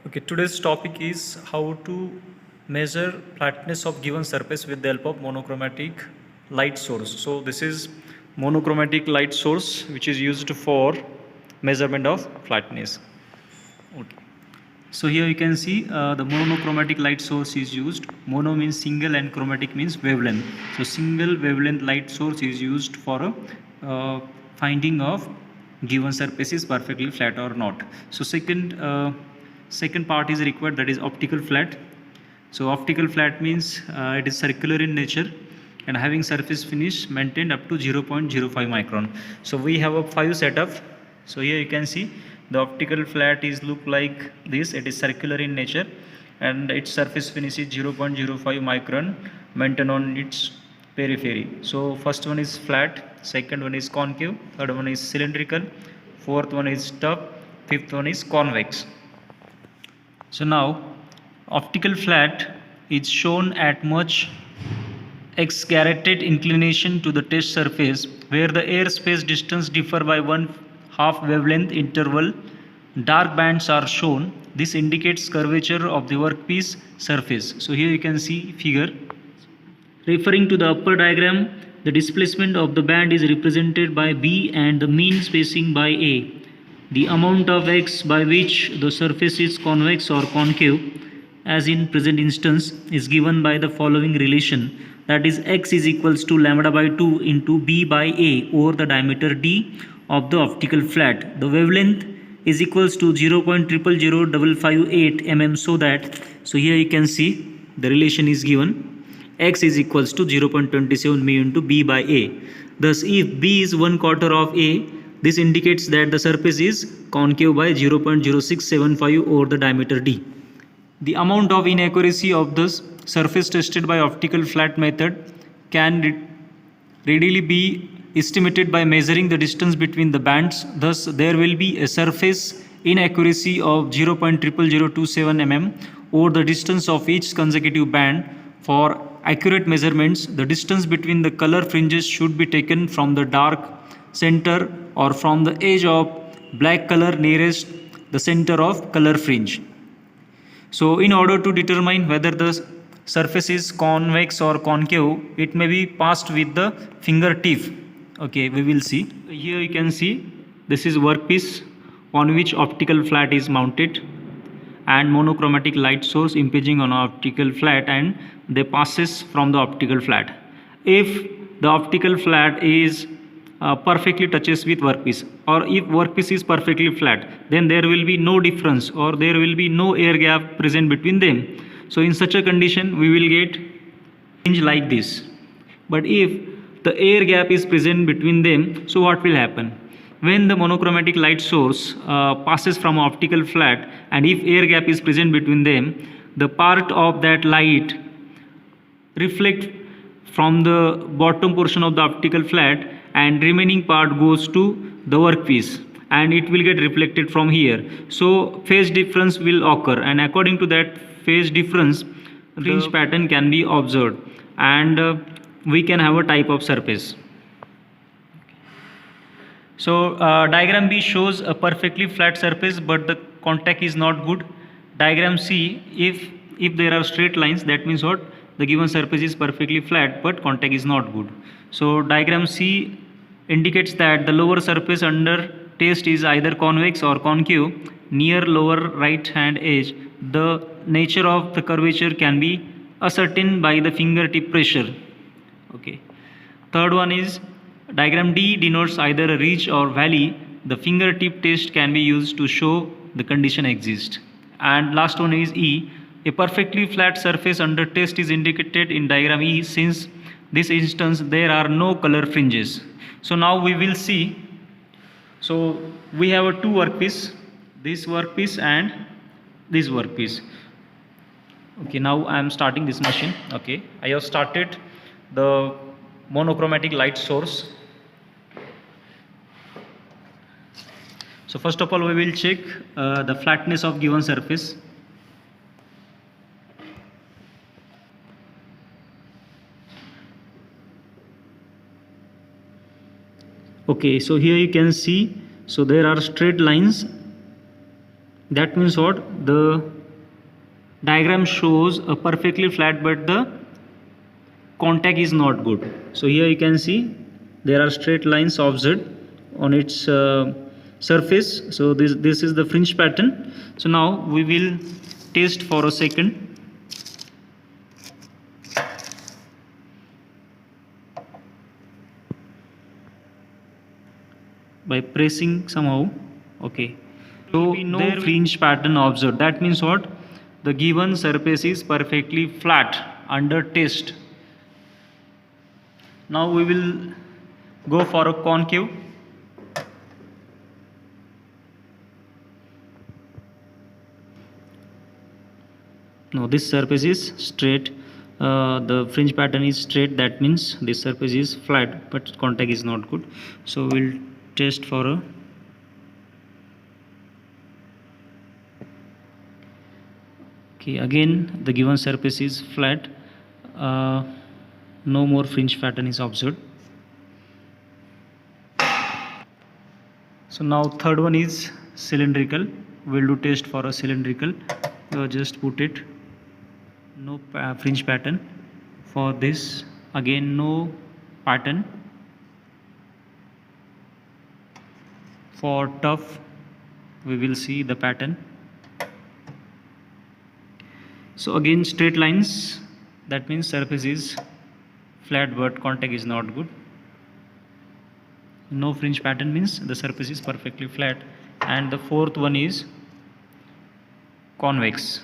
Okay, today's topic is how to measure flatness of given surface with the help of monochromatic light source. So this is monochromatic light source which is used for measurement of flatness. Okay. So here you can see the monochromatic light source is used. Mono means single and chromatic means wavelength. So single wavelength light source is used for finding of given surface is perfectly flat or not. So second part is required, that is optical flat. So optical flat means it is circular in nature and having surface finish maintained up to 0.05 micron. So we have a 5 setup. So here you can see the optical flat is look like this. It is circular in nature and its surface finish is 0.05 micron maintained on its periphery. So first one is flat, second one is concave, third one is cylindrical, fourth one is tub, fifth one is convex. So now optical flat is shown at much exaggerated inclination to the test surface where the airspace distance differ by 1/2 wavelength interval. Dark bands are shown. This indicates curvature of the workpiece surface. So here you can see figure. Referring to the upper diagram, the displacement of the band is represented by B and the mean spacing by A. The amount of x by which the surface is convex or concave, as in present instance, is given by the following relation, that is x is equals to lambda by 2 into B by A over the diameter D of the optical flat. The wavelength is equals to 0.000558 mm, so here you can see the relation is given. X is equals to 0.27 mu into B by A. Thus if B is 1/4 of A, this indicates that the surface is concave by 0.0675 over the diameter D. The amount of inaccuracy of the surface tested by optical flat method can readily be estimated by measuring the distance between the bands. Thus there will be a surface inaccuracy of 0.00027 mm over the distance of each consecutive band. For accurate measurements, the distance between the color fringes should be taken from the dark center or from the edge of black color nearest the center of color fringe. So in order to determine whether the surface is convex or concave, it may be passed with the fingertip. Okay, we will see. Here you can see this is workpiece on which optical flat is mounted and monochromatic light source impinging on optical flat, and they passes from the optical flat. If the optical flat is perfectly touches with workpiece, or if workpiece is perfectly flat, then there will be no difference or there will be no air gap present between them. So in such a condition we will get fringe like this. But if the air gap is present between them, so what will happen? When the monochromatic light source passes from optical flat and if air gap is present between them, the part of that light reflect from the bottom portion of the optical flat and remaining part goes to the workpiece and it will get reflected from here. So phase difference will occur, and according to that phase difference fringe pattern can be observed, and we can have a type of surface. So diagram B shows a perfectly flat surface but the contact is not good. Diagram C, if there are straight lines, that means what? The given surface is perfectly flat but contact is not good. So diagram C indicates that the lower surface under test is either convex or concave near lower right hand edge. The nature of the curvature can be ascertained by the fingertip pressure. Okay. Third one is diagram D denotes either a ridge or valley. The fingertip test can be used to show the condition exists. And last one is E. A perfectly flat surface under test is indicated in diagram E. Since this instance there are no color fringes. So now we will see. So we have a two workpiece, this workpiece and this workpiece. Okay, now I am starting this machine. Okay, I have started the monochromatic light source. So first of all we will check the flatness of given surface. Okay, so here you can see, so there are straight lines. That means what? The diagram shows a perfectly flat but the contact is not good. So here you can see there are straight lines observed on its surface. So this is the fringe pattern. So now we will test for a second. By pressing somehow. Okay, so no fringe pattern observed. That means what? The given surface is perfectly flat under test. Now we will go for a concave. Now this surface is straight, the fringe pattern is straight, that means this surface is flat but contact is not good. So we'll test for a okay, again the given surface is flat, no more fringe pattern is observed. So now third one is cylindrical. We'll do test for a cylindrical. Just put it, no fringe pattern. For this again no pattern. For tough we will see the pattern. So again straight lines, that means surface is flat but contact is not good. No fringe pattern means the surface is perfectly flat. And the fourth one is convex.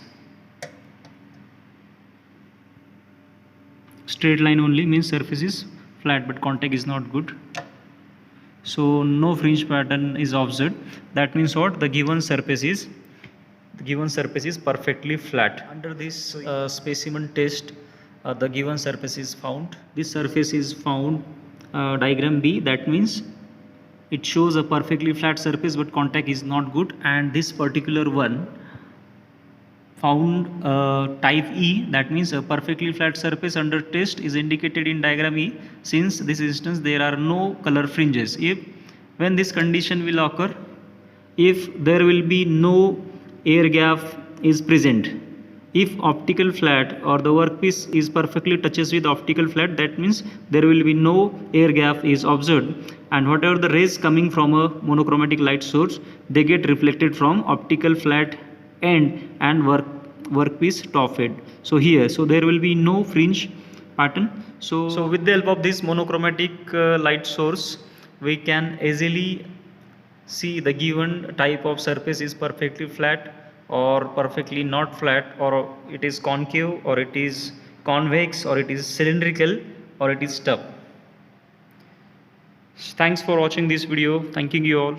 Straight line only means surface is flat but contact is not good. So no fringe pattern is observed. That means what? The given surface is perfectly flat. Under this specimen test, the given surface is found. This surface is found, diagram B. That means it shows a perfectly flat surface but contact is not good. And this particular one found type E, that means a perfectly flat surface under test is indicated in diagram E. Since this instance there are no color fringes. When this condition will occur, if there will be no air gap is present, if optical flat or the workpiece is perfectly touches with optical flat, that means there will be no air gap is observed, and whatever the rays coming from a monochromatic light source, they get reflected from optical flat end and workpiece top head. So here, so there will be no fringe pattern. So with the help of this monochromatic light source, we can easily see the given type of surface is perfectly flat or perfectly not flat, or it is concave, or it is convex, or it is cylindrical, or it is tub. Thanks for watching this video. Thanking you all.